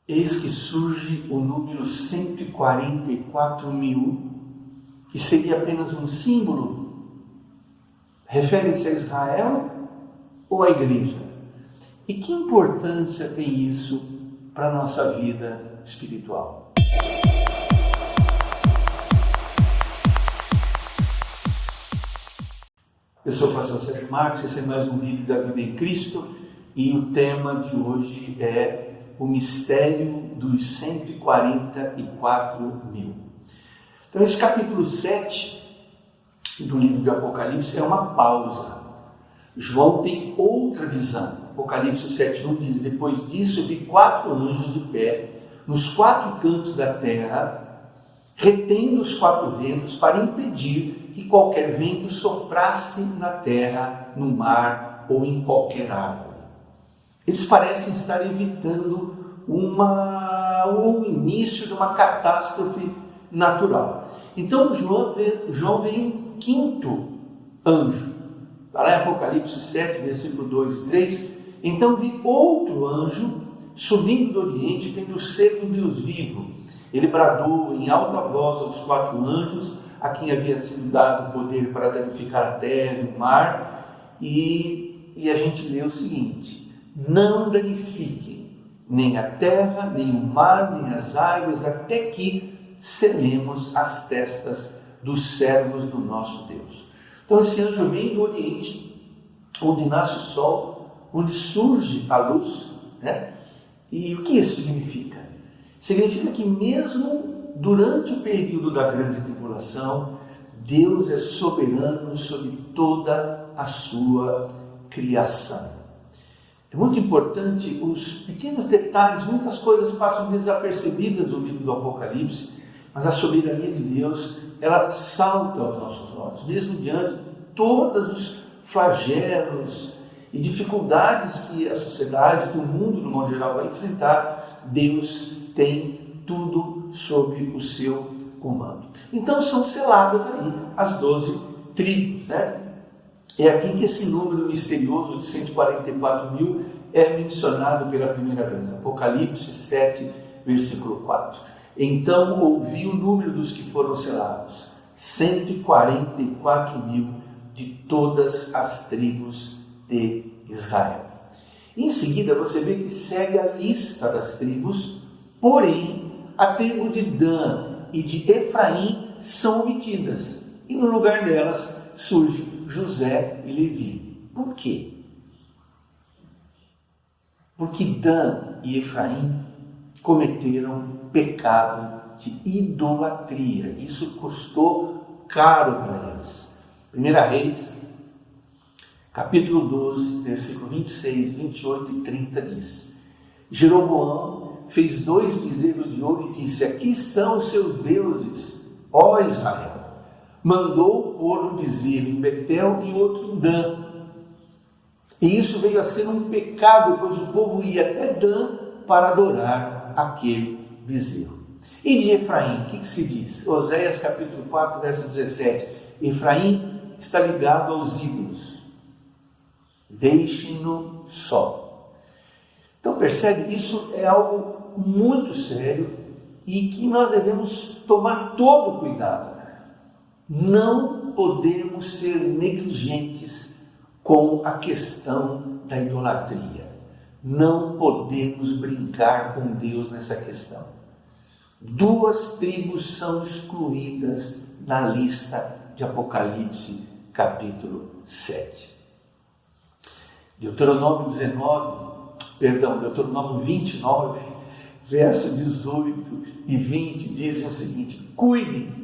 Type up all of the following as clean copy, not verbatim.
Eis que surge o número 144.000, que seria apenas um símbolo. Refere-se a Israel ou à igreja? E que importância tem isso para a nossa vida espiritual? Eu sou o pastor Sérgio Marcos, esse é mais um vídeo da Vida em Cristo e o tema de hoje é o mistério dos 144.000. Então esse capítulo 7 do livro de Apocalipse é uma pausa. João tem outra visão. Apocalipse 7:1 diz: depois disso vi 4 anjos de pé nos 4 cantos da terra, retendo os 4 ventos para impedir que qualquer vento soprasse na terra, no mar ou em qualquer árvore. Eles parecem estar evitando o início de uma catástrofe natural. Então João vê um 5º anjo. Lá em Apocalipse 7, versículo 2 e 3, então vi outro anjo subindo do Oriente, tendo o selo do Deus vivo. Ele bradou em alta voz aos 4 anjos, a quem havia sido dado o poder para danificar a terra e o mar, e a gente lê o seguinte: não danifiquem nem a terra, nem o mar, nem as águas, até que selemos as testas dos servos do nosso Deus. Então esse anjo vem do Oriente, onde nasce o sol, onde surge a luz, né? E o que isso significa? Significa que mesmo durante o período da grande tribulação, Deus é soberano sobre toda a sua criação. É muito importante os pequenos detalhes, muitas coisas passam desapercebidas no livro do Apocalipse, mas a soberania de Deus, ela salta aos nossos olhos, mesmo diante de todos os flagelos e dificuldades que a sociedade, que o mundo no modo geral vai enfrentar. Deus tem tudo sob o seu comando. Então são seladas aí as 12 tribos, né? É aqui que esse número misterioso de 144.000 é mencionado pela primeira vez. Apocalipse 7, versículo 4. Então ouvi o número dos que foram selados, 144.000 de todas as tribos de Israel. Em seguida você vê que segue a lista das tribos, porém a tribo de Dan e de Efraim são omitidas, e no lugar delas surge José e Levi. Por quê? Porque Dan e Efraim cometeram pecado de idolatria. Isso custou caro para eles. 1 Reis, capítulo 12, versículo 26, 28 e 30 diz: Jeroboão fez 2 bezerros de ouro e disse: aqui estão os seus deuses, ó Israel. Mandou pôr um bezerro em Betel e outro em Dan. E isso veio a ser um pecado, pois o povo ia até Dan para adorar aquele bezerro. E de Efraim, o que se diz? Oséias capítulo 4, verso 17. Efraim está ligado aos ídolos. Deixem-no só. Então percebe, isso é algo muito sério e que nós devemos tomar todo cuidado. Não podemos ser negligentes com a questão da idolatria. Não podemos brincar com Deus nessa questão. 2 tribos são excluídas na lista de Apocalipse, capítulo 7. Deuteronômio 29, verso 18 e 20 dizem o seguinte: cuidem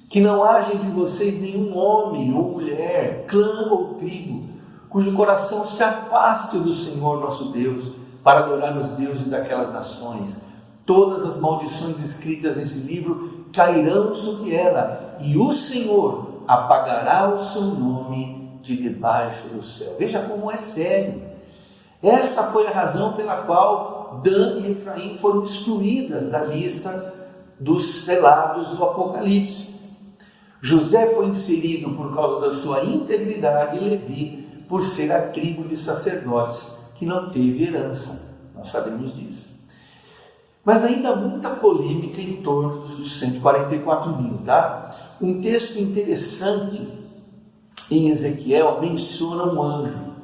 que não haja entre vocês nenhum homem ou mulher, clã ou tribo, cujo coração se afaste do Senhor nosso Deus, para adorar os deuses daquelas nações. Todas as maldições escritas nesse livro cairão sobre ela, e o Senhor apagará o seu nome de debaixo do céu. Veja como é sério. Esta foi a razão pela qual Dan e Efraim foram excluídas da lista dos selados do Apocalipse. José foi inserido por causa da sua integridade, e Levi por ser a tribo de sacerdotes que não teve herança. Nós sabemos disso. Mas ainda há muita polêmica em torno dos 144.000, tá? Um texto interessante em Ezequiel menciona um anjo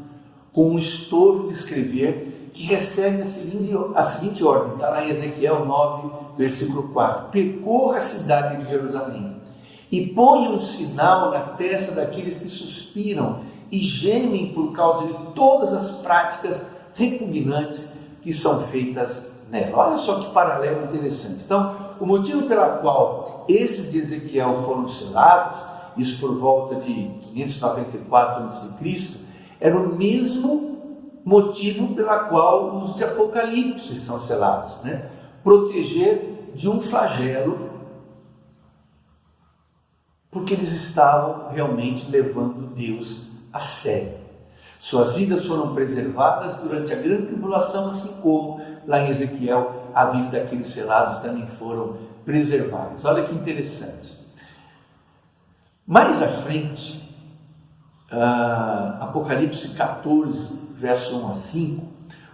com um estojo de escrever que recebe a seguinte ordem, está lá em Ezequiel 9, versículo 4: percorra a cidade de Jerusalém e ponha um sinal na testa daqueles que suspiram e gemem por causa de todas as práticas repugnantes que são feitas nela. Olha só que paralelo interessante. Então, o motivo pela qual esses de Ezequiel foram selados, isso por volta de 594 a.C., era o mesmo motivo pela qual os de Apocalipse são selados, né? Proteger de um flagelo, porque eles estavam realmente levando Deus a sério. Suas vidas foram preservadas durante a grande tribulação, assim como lá em Ezequiel a vida daqueles selados também foram preservadas. Olha que interessante. Mais à frente, Apocalipse 14, verso 1 a 5,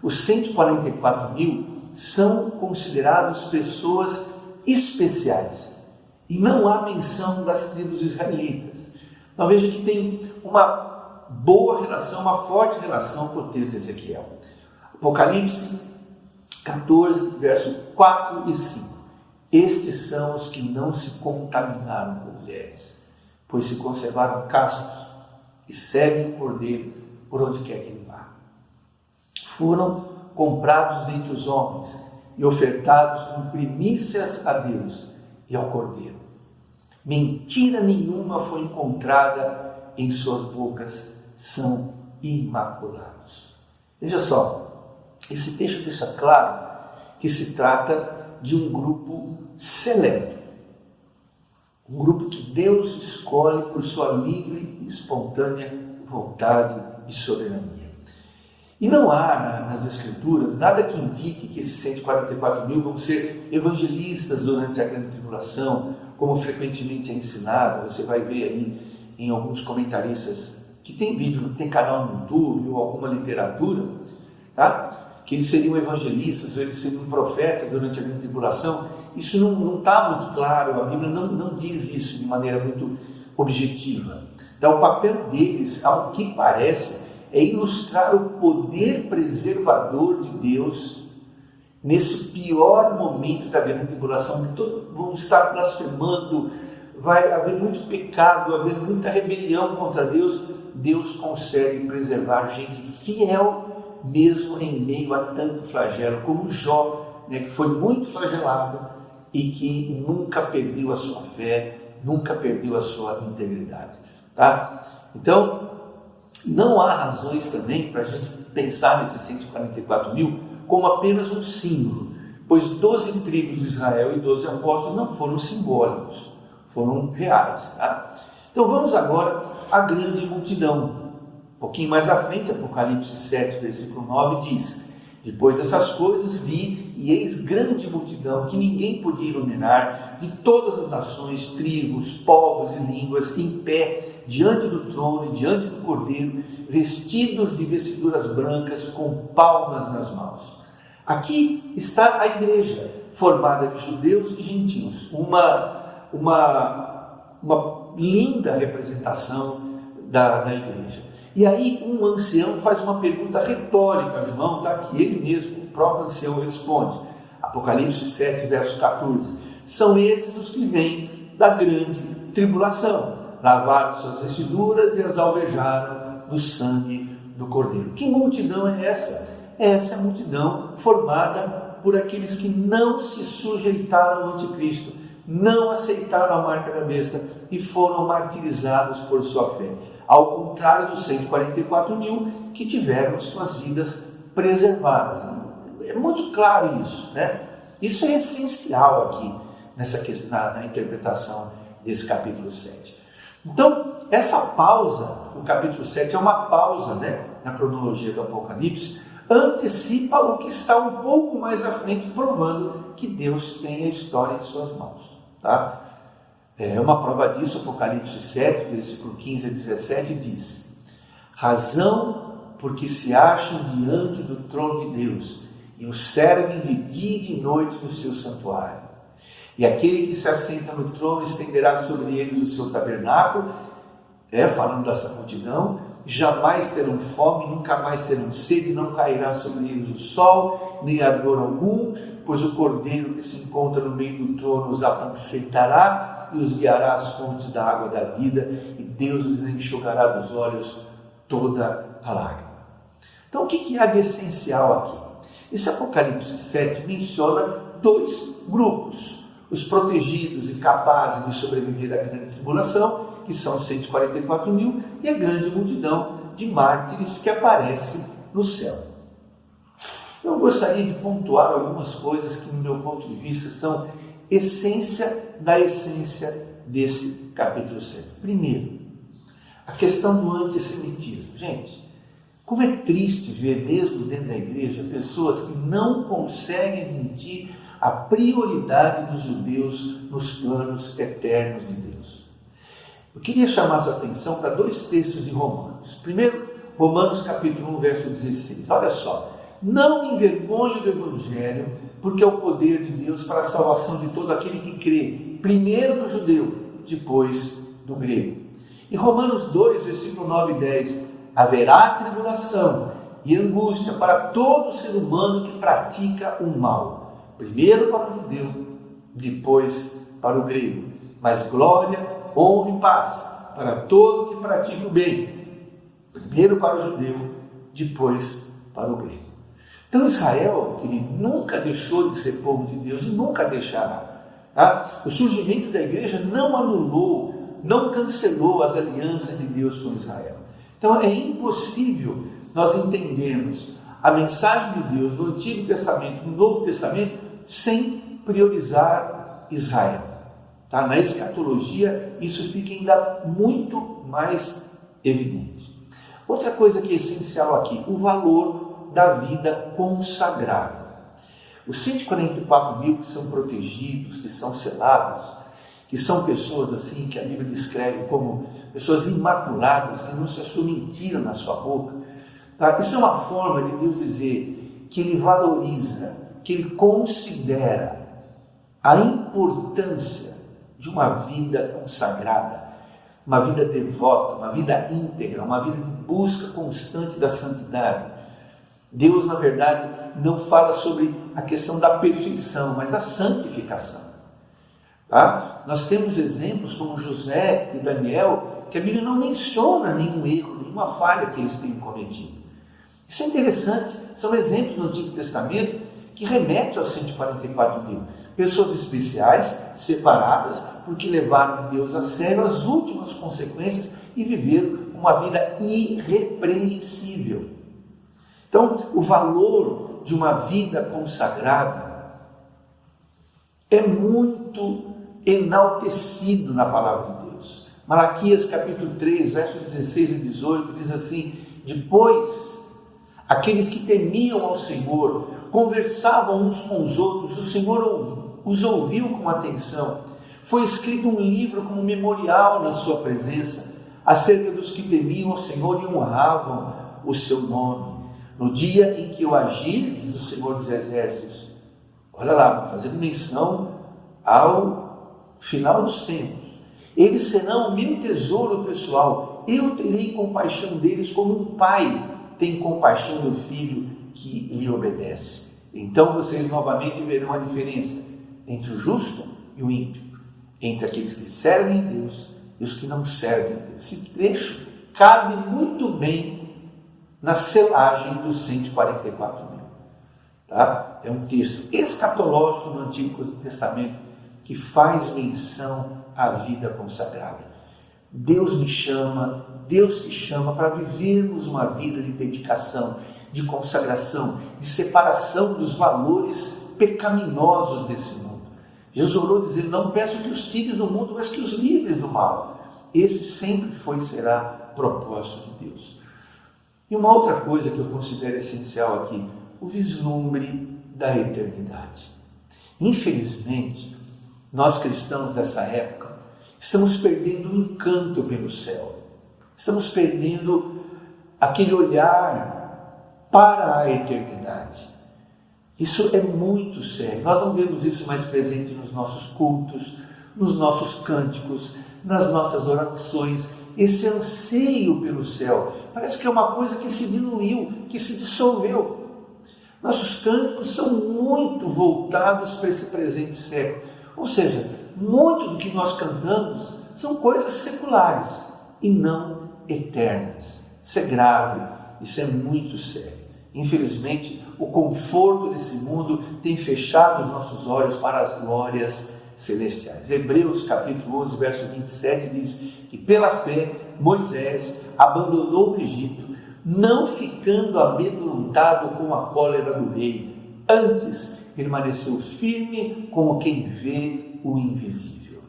os 144.000 são considerados pessoas especiais e não há menção das tribos israelitas. Então veja que tem uma boa relação, uma forte relação com o texto de Ezequiel. Apocalipse 14, verso 4 e 5. Estes são os que não se contaminaram com mulheres, pois se conservaram castos e seguem o Cordeiro por onde quer que ele vá. Foram comprados dentre os homens e ofertados como primícias a Deus e ao Cordeiro. Mentira nenhuma foi encontrada em suas bocas, são imaculados. Veja só, esse texto deixa claro que se trata de um grupo seleto, um grupo que Deus escolhe por sua livre e espontânea vontade e soberania. E não há nas Escrituras nada que indique que esses 144.000 vão ser evangelistas durante a grande tribulação, como frequentemente é ensinado. Você vai ver aí em alguns comentaristas que tem vídeo, tem canal no YouTube ou alguma literatura, tá? Que eles seriam evangelistas, ou eles seriam profetas durante a grande tribulação. Isso não está muito claro, a Bíblia não diz isso de maneira muito objetiva. Então o papel deles, ao que parece, é ilustrar o poder preservador de Deus nesse pior momento da grande tribulação, onde todos vão estar blasfemando, vai haver muito pecado, vai haver muita rebelião contra Deus. Deus consegue preservar gente fiel, mesmo em meio a tanto flagelo, como Jó, né, que foi muito flagelado e que nunca perdeu a sua fé, nunca perdeu a sua integridade. Tá? Então, não há razões também para a gente pensar nesses 144.000 como apenas um símbolo, pois 12 tribos de Israel e 12 apóstolos não foram simbólicos, foram reais. Tá? Então vamos agora à grande multidão. Um pouquinho mais à frente, Apocalipse 7, versículo 9 diz: depois dessas coisas vi, e eis grande multidão que ninguém podia enumerar, de todas as nações, tribos, povos e línguas, em pé, diante do trono e diante do Cordeiro, vestidos de vestiduras brancas, com palmas nas mãos. Aqui está a igreja, formada de judeus e gentios, uma linda representação da igreja. E aí um ancião faz uma pergunta retórica a João, tá? Que ele mesmo, o próprio ancião, responde. Apocalipse 7, verso 14. São esses os que vêm da grande tribulação. Lavaram suas vestiduras e as alvejaram do sangue do Cordeiro. Que multidão é essa? Essa é a multidão formada por aqueles que não se sujeitaram ao anticristo, não aceitaram a marca da besta e foram martirizados por sua fé. Ao contrário dos 144.000 que tiveram suas vidas preservadas. É muito claro isso, né? Isso é essencial aqui na interpretação desse capítulo 7. Então, essa pausa, o capítulo 7 é uma pausa, né, na cronologia do Apocalipse, antecipa o que está um pouco mais à frente, provando que Deus tem a história em suas mãos. Tá? Uma prova disso, Apocalipse 7, versículo 15 a 17, diz: razão porque se acham diante do trono de Deus e o servem de dia e de noite no seu santuário. E aquele que se assenta no trono estenderá sobre eles o seu tabernáculo, falando dessa multidão, jamais terão fome, nunca mais terão sede, não cairá sobre eles o sol, nem ardor algum, pois o cordeiro que se encontra no meio do trono os apacentará e os guiará às fontes da água da vida, e Deus lhes enxugará dos olhos toda a lágrima. Então, o que há de essencial aqui? Esse Apocalipse 7 menciona dois grupos: os protegidos e capazes de sobreviver à grande tribulação, que são 144 mil, e a grande multidão de mártires que aparece no céu. Eu gostaria de pontuar algumas coisas que, no meu ponto de vista, são essência da essência desse capítulo 7. Primeiro, a questão do antissemitismo. Gente, como é triste ver, mesmo dentro da igreja, pessoas que não conseguem admitir a prioridade dos judeus nos planos eternos de Deus. Eu queria chamar a sua atenção para dois textos de Romanos. Primeiro, Romanos capítulo 1, verso 16. Olha só: não me envergonho do Evangelho, porque é o poder de Deus para a salvação de todo aquele que crê, primeiro do judeu, depois do grego. Em Romanos 2, versículo 9 e 10, haverá tribulação e angústia para todo ser humano que pratica o mal, primeiro para o judeu, depois para o grego, mas glória, honra e paz para todo que pratica o bem, primeiro para o judeu, depois para o grego. Então Israel, que ele nunca deixou de ser povo de Deus e nunca deixará. Tá? O surgimento da igreja não anulou, não cancelou as alianças de Deus com Israel. Então é impossível nós entendermos a mensagem de Deus no Antigo Testamento, no Novo Testamento, sem priorizar Israel. Tá? Na escatologia isso fica ainda muito mais evidente. Outra coisa que é essencial aqui, o valor da vida consagrada. Os 144 mil que são protegidos, que são selados, que são pessoas assim que a Bíblia descreve como pessoas imaculadas, que não se achou mentira na sua boca. Tá? Isso é uma forma de Deus dizer que Ele valoriza, que Ele considera a importância de uma vida consagrada, uma vida devota, uma vida íntegra, uma vida de busca constante da santidade. Deus, na verdade, não fala sobre a questão da perfeição, mas da santificação. Tá? Nós temos exemplos como José e Daniel, que a Bíblia não menciona nenhum erro, nenhuma falha que eles tenham cometido. Isso é interessante, são exemplos no Antigo Testamento que remetem aos 144 mil. Pessoas especiais, separadas, porque levaram Deus a sério as últimas consequências e viveram uma vida irrepreensível. Então, o valor de uma vida consagrada é muito enaltecido na palavra de Deus. Malaquias capítulo 3, versos 16 e 18 diz assim: depois, aqueles que temiam ao Senhor conversavam uns com os outros, o Senhor os ouviu com atenção. Foi escrito um livro como memorial na sua presença, acerca dos que temiam ao Senhor e honravam o seu nome. No dia em que eu agir, diz o Senhor dos Exércitos, olha lá, fazendo menção ao final dos tempos, eles serão o meu tesouro pessoal, eu terei compaixão deles como um pai tem compaixão do filho que lhe obedece. Então vocês novamente verão a diferença entre o justo e o ímpio, entre aqueles que servem a Deus e os que não servem a Deus. Esse trecho cabe muito bem na selagem dos 144 mil. Tá? É um texto escatológico no Antigo Testamento que faz menção à vida consagrada. Deus me chama, Deus se chama para vivermos uma vida de dedicação, de consagração, de separação dos valores pecaminosos desse mundo. Jesus orou dizendo: não peço que os tires do mundo, mas que os livres do mal. Esse sempre foi e será propósito de Deus. E uma outra coisa que eu considero essencial aqui, o vislumbre da eternidade. Infelizmente, nós cristãos dessa época estamos perdendo o encanto pelo céu. Estamos perdendo aquele olhar para a eternidade. Isso é muito sério. Nós não vemos isso mais presente nos nossos cultos, nos nossos cânticos, nas nossas orações. Esse anseio pelo céu parece que é uma coisa que se diluiu, que se dissolveu. Nossos cânticos são muito voltados para esse presente século. Ou seja, muito do que nós cantamos são coisas seculares e não eternas. Isso é grave, isso é muito sério. Infelizmente, o conforto desse mundo tem fechado os nossos olhos para as glórias celestiais. Hebreus capítulo 11, verso 27 diz que pela fé Moisés abandonou o Egito, não ficando amedrontado com a cólera do rei, antes permaneceu firme como quem vê o invisível.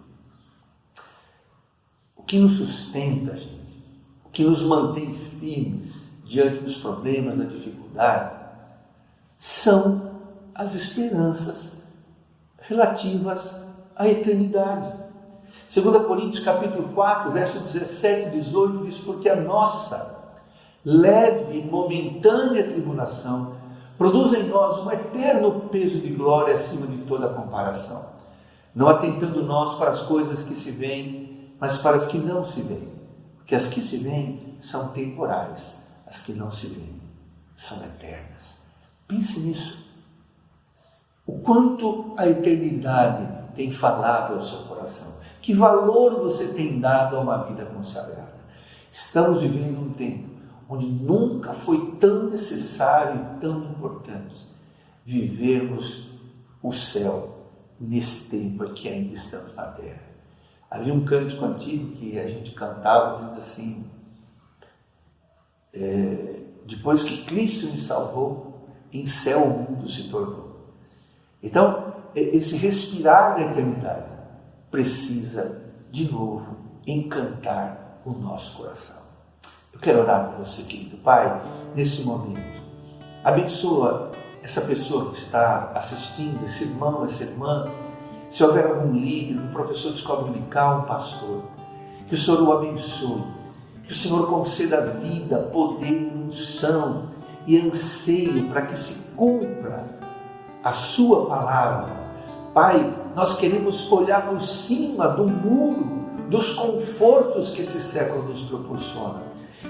O que nos sustenta, gente, o que nos mantém firmes diante dos problemas, da dificuldade, são as esperanças relativas à eternidade. 2 Coríntios capítulo 4, verso 17 e 18 diz: porque a nossa leve e momentânea tribulação produz em nós um eterno peso de glória acima de toda comparação, não atentando nós para as coisas que se veem, mas para as que não se veem, porque as que se veem são temporais, as que não se veem são eternas. Pense nisso. O quanto a eternidade tem falado ao seu coração. Que valor você tem dado a uma vida consagrada. Estamos vivendo um tempo onde nunca foi tão necessário e tão importante vivermos o céu nesse tempo em que ainda estamos na terra. Havia um cântico antigo que a gente cantava dizendo assim: depois que Cristo me salvou, em céu o mundo se tornou. Então, esse respirar da eternidade precisa, de novo, encantar o nosso coração. Eu quero orar por você, querido Pai, nesse momento. Abençoa essa pessoa que está assistindo, esse irmão, essa irmã. Se houver algum líder, um professor de escola dominical, um pastor, que o Senhor o abençoe, que o Senhor conceda vida, poder, unção e anseio para que se cumpra a sua palavra. Pai, nós queremos olhar por cima do muro, dos confortos que esse século nos proporciona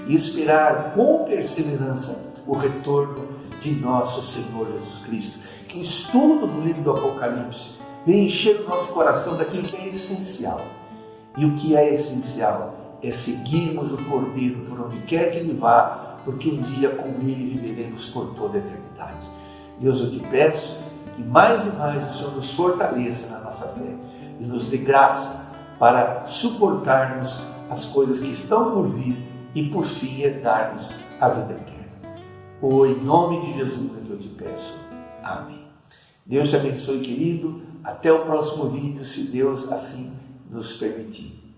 e esperar com perseverança o retorno de nosso Senhor Jesus Cristo. Que o estudo do livro do Apocalipse venha encher o nosso coração daquilo que é essencial. E o que é essencial é seguirmos o Cordeiro por onde quer que ele vá, porque um dia com ele viveremos por toda a eternidade. Deus, eu te peço que mais e mais o Senhor nos fortaleça na nossa fé e nos dê graça para suportarmos as coisas que estão por vir e por fim herdarmos a vida eterna. Em nome de Jesus é que eu te peço. Amém. Deus te abençoe, querido. Até o próximo vídeo, se Deus assim nos permitir.